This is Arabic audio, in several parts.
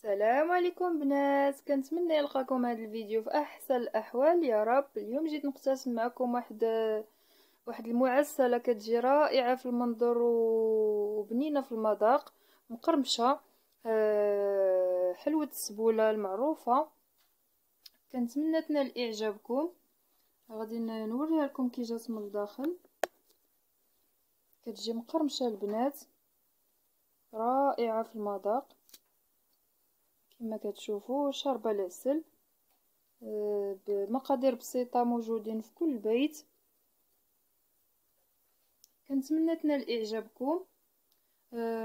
السلام عليكم بنات، كنتمنى يلقاكم هذا الفيديو في احسن الاحوال يا رب. اليوم جيت نقتسم معكم واحد المعسله كتجي رائعه في المنظر وبنينه في المذاق، مقرمشه. حلوه السبوله المعروفه. كنتمنى تنال اعجابكم. غادي نوريها لكم كي جات من الداخل. كتجي مقرمشه البنات، رائعه في المذاق كما كتشوفوا. شاربه العسل بمقادير بسيطة موجودين في كل بيت. كنتمنى تنال اعجابكم.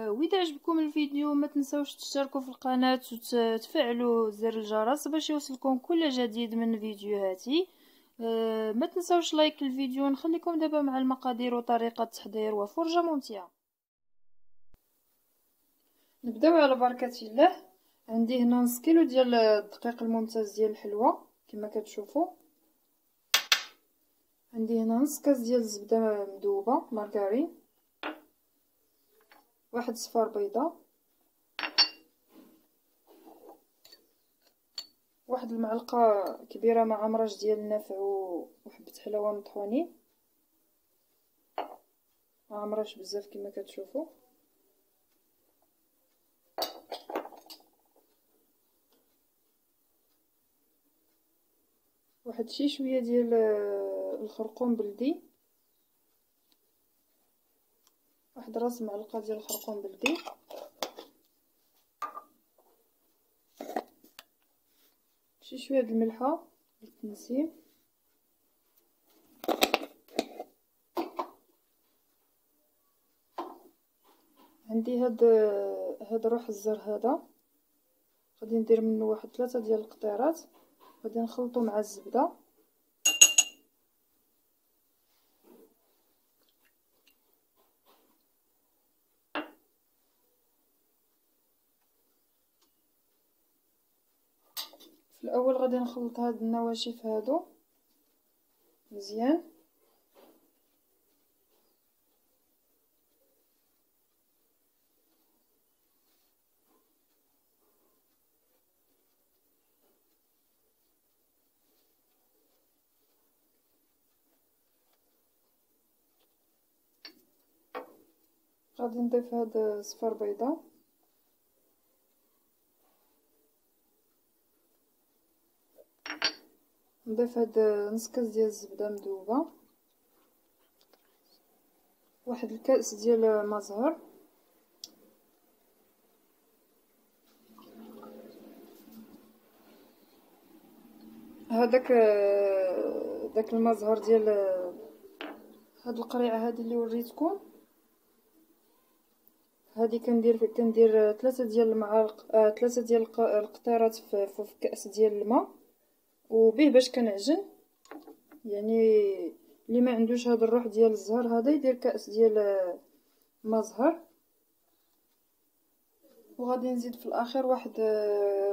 واذا عجبكم الفيديو ما تنسوش تشتركوا في القناة وتفعلوا زر الجرس باش يوصلكم كل جديد من فيديوهاتي. ما تنسوش لايك الفيديو. نخليكم دابا مع المقادير وطريقة التحضير وفرجة ممتعة. نبداو على بركة الله. عندي هنا نص كيلو ديال الدقيق الممتاز ديال الحلوى كما كتشوفوا. عندي هنا نص كاس ديال الزبده مذوبه مارغرين، واحد صفار بيضه، واحد المعلقه كبيره مع مرج ديال النافع وحبه حلاوه مطحونين، مع مرش بزاف كما كتشوفوا. واحد شويه ديال الخرقوم بلدي، واحد راس معلقه ديال الخرقوم بلدي، شويه د الملحه للتنسيم، عندي هاد روح الزر هذا غادي ندير منه واحد 3 ديال القطيرات، غادي نخلطو مع الزبده. في الاول غادي نخلط هاد النواشف هادو مزيان. غادي نضيف هاد صفار بيضه، نضيف هاد نص كاس ديال الزبده مذوبه، واحد الكاس ديال ما زهر، هذاك داك الماء زهر ديال هاد القريعه هذه اللي وريتكم. هذه كندير 3 ديال المعالق 3 ديال القطيرات في كاس ديال الماء وبه باش كنعجن. يعني اللي ما عندوش هذا الروح ديال الزهر هذا يدير كاس ديال ما زهر. وغادي نزيد في الاخير واحد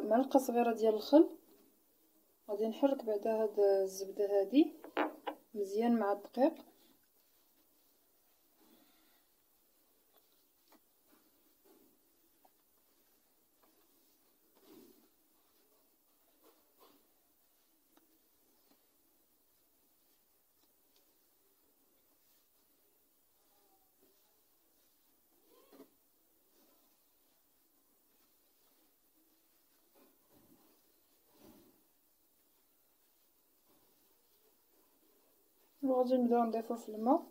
معلقه صغيره ديال الخل. غادي نحرك بعدا هاد الزبده هذه مزيان مع الدقيق. وغادي نبداو نضيفو في الماء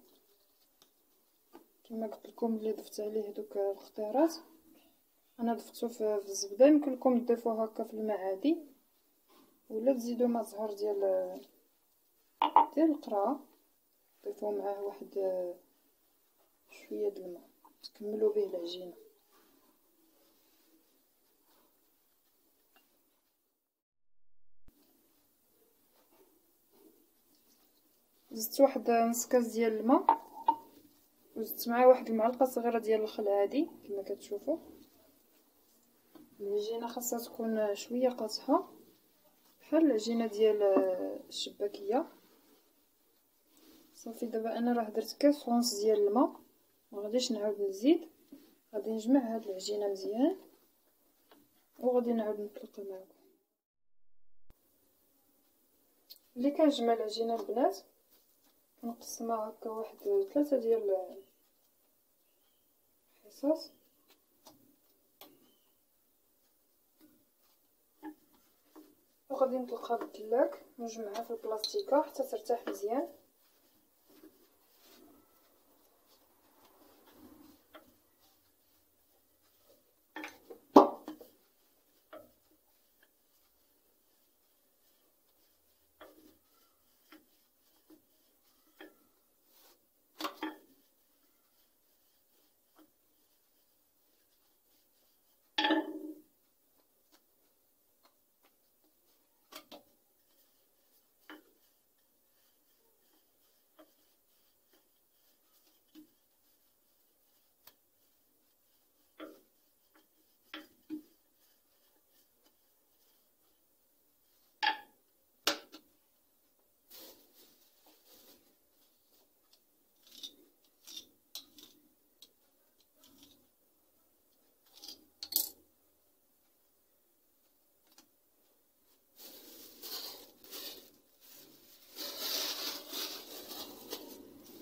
كما قلت لكم اللي ضفت عليه هذوك الخطيرات. انا ضفتو في الزبده، يمكن لكم تضيفوه هكا في الماء عادي ولا تزيدوا ماء زهر ديال القرعه تضيفوا معاه واحد شويه د الماء تكملوا به العجينه. زدت واحد نص كاس ديال الماء وزدت معاه واحد المعلقه صغيره ديال الخل عادي كما كتشوفوا. العجينه خاصها تكون شويه قاصحه بحال العجينه ديال الشباكيه. صافي دابا انا راه درت كاس ونص ديال الماء، ما غاديش نعاود نزيد. غادي نجمع هاد العجينه مزيان وغادي نعاود نتلاقى معكم. اللي كنجمع العجينه البنات كنقسمها هكا واحد 3 ديال الحصص، وغادي نطلقها بالدلاك ونجمعها في البلاستيكه حتى ترتاح مزيان.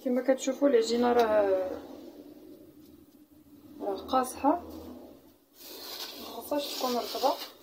كما كتشوفوا العجينه راه قاصحه، مخصهاش تكون رطبه.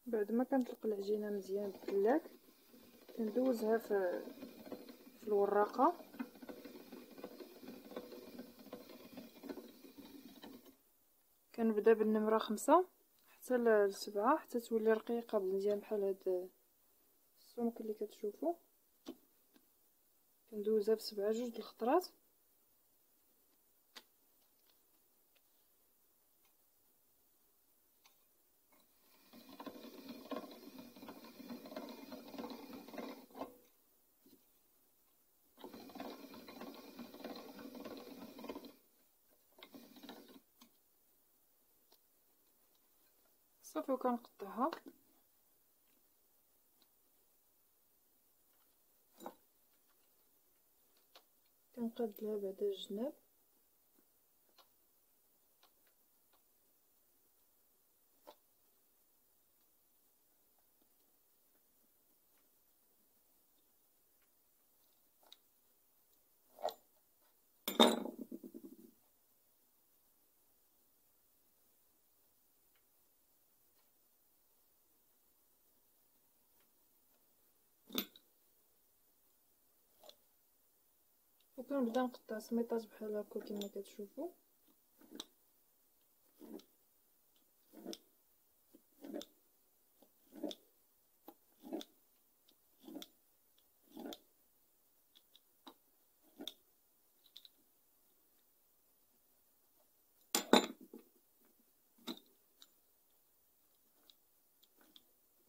بعد ما كنطلق العجينه مزيان بالدلاك كندوزها في الوراقه، كنبدا بالنمره 5 حتى ل7 حتى تولي رقيقه مزيان بحال هاد السمك اللي كتشوفوا. كندوزها ب7 جوج د الخطرات. صافي وكنقطعها. كنقاد لها بعدا الجناب. وكنبدا نقطع سميطات بحال هكا كما كتشوفوا.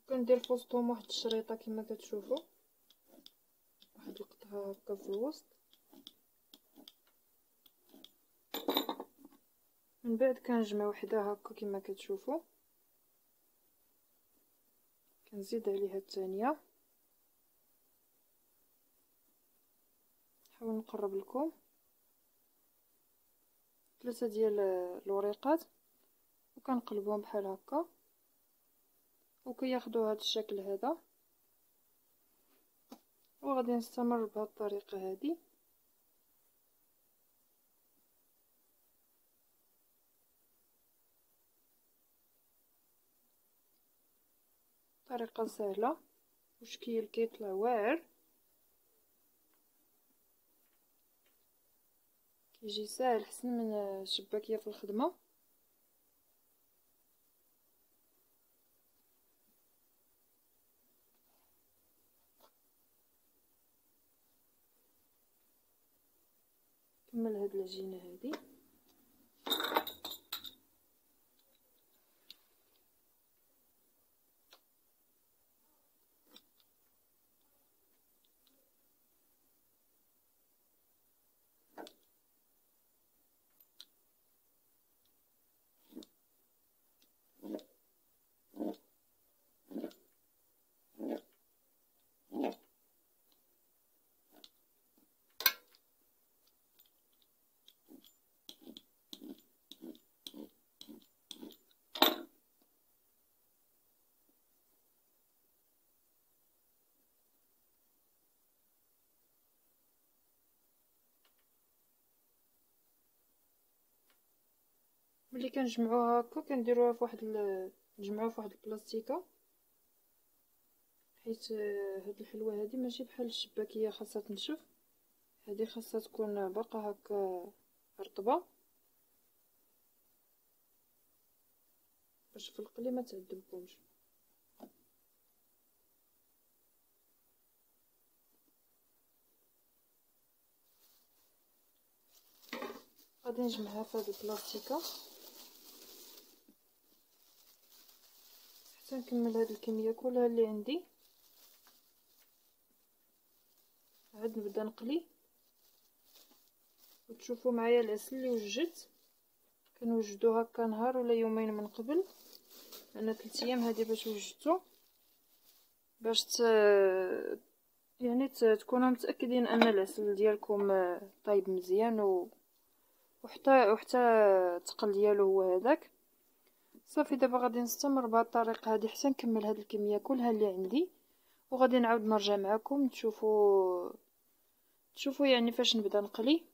كندير في وسطهم واحد الشريطه كما كتشوفوا، واحد القطعه هكا في الوسط. من بعد كنجمع وحده هكا كما كتشوفوا. كنزيد عليها الثانيه. نحاول نقرب لكم 3 ديال الوريقات وكنقلبهم بحال هكا وكياخذوا هذا الشكل هذا. وغادي نستمر بهذه الطريقه هذه. طريقه سهله وشكل كيطلع واعر، كيجي ساهل حسن من الشباكيه في الخدمه. كمل هاد العجينه هذه. ملي كنجمعوها هكا كنديروها في واحد نجمعوها في واحد البلاستيكه، حيت هاد الحلوه هادي ماشي بحال الشباكيه خاصها تنشف، هادي خاصها تكون باقا هكا رطبه باش في القلي ما تعذبكمش. غادي نجمعها في هاد البلاستيكه حتى نكمل هاد الكميه كلها اللي عندي. عاد نبدا نقلي وتشوفوا معايا العسل اللي وجدت. كنوجدو هكا نهار ولا يومين من قبل، انا 3 ايام هادي باش وجدته، باش يعني تكونوا متاكدين ان العسل ديالكم طايب مزيان وحتى الثقل ديالو هو هذاك. صافي دابا غادي نستمر بهذه الطريقه هذه حتى نكمل هذه الكميه كلها اللي عندي، وغادي نعاود نرجع معكم تشوفوا يعني فاش نبدا نقلي.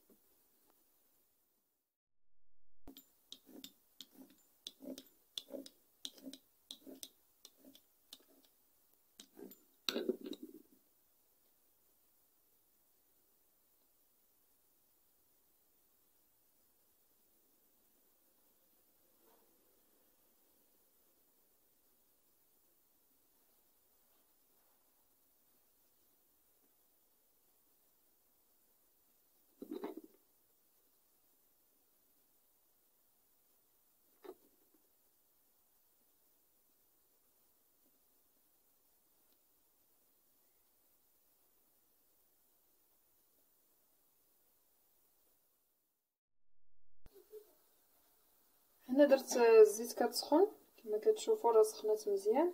هنا درت الزيت كتسخن كما كتشوفوا راه سخنات مزيان.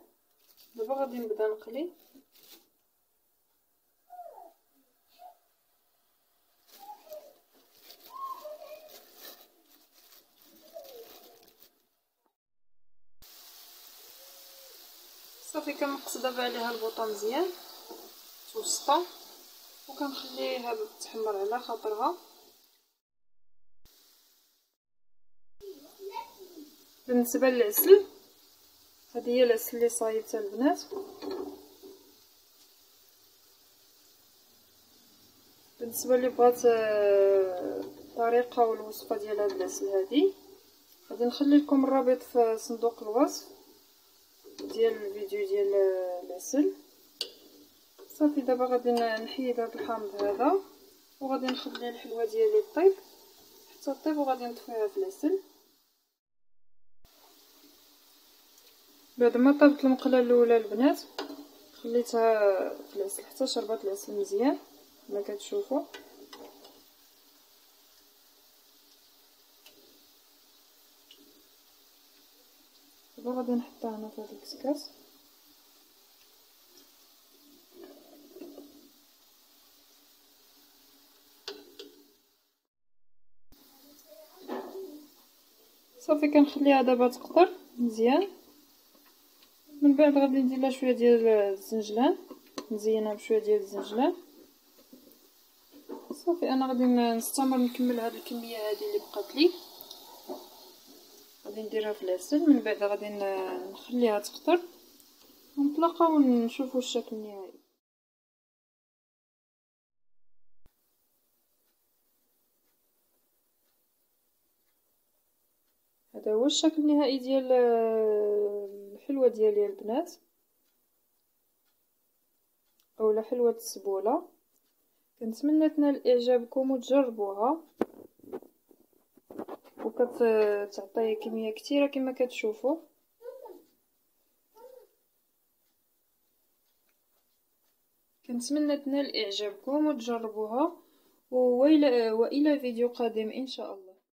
دابا غادي نبدا نقلي. صافي كنقص دابا عليها البوطه مزيان توسطه وكنخليها تحمر على خاطرها. بالنسبه للعسل، هذه هي العسل اللي صايبتها البنات. بالنسبه اللي بغات الطريقه والوصفه ديال هذا العسل هذه، غادي نخلي لكم الرابط في صندوق الوصف ديال الفيديو ديال العسل. صافي دابا غادي نحيد هذا الحامض هذا وغادي نخلي الحلوه ديالي طيب حتى طيب، وغادي نطفيها في العسل. بعد ما طابت المقله الاولى البنات خليتها في العسل حتى شربات العسل مزيان كما كتشوفوا. دابا غادي نحطها هنا في هذا الكسكاس. صافي كنخليها دابا تقطر مزيان. من بعد غادي ندير لها شويه ديال الزنجلان، نزينها بشويه ديال الزنجلان. صافي انا غادي نستمر نكمل هاد الكميه هذه اللي بقات لي، غادي نديرها في العسل. من بعد غادي نخليها تقطر ونتلاقاو ونشوفوا الشكل النهائي. هذا هو الشكل النهائي ديال الحلوه ديالي يا البنات، اولا حلوه السبوله. كنتمنى تنال اعجابكم وتجربوها، وكتعطي كميه كثيره كما كتشوفوا. كنتمنى تنال اعجابكم وتجربوها، والى فيديو قادم ان شاء الله.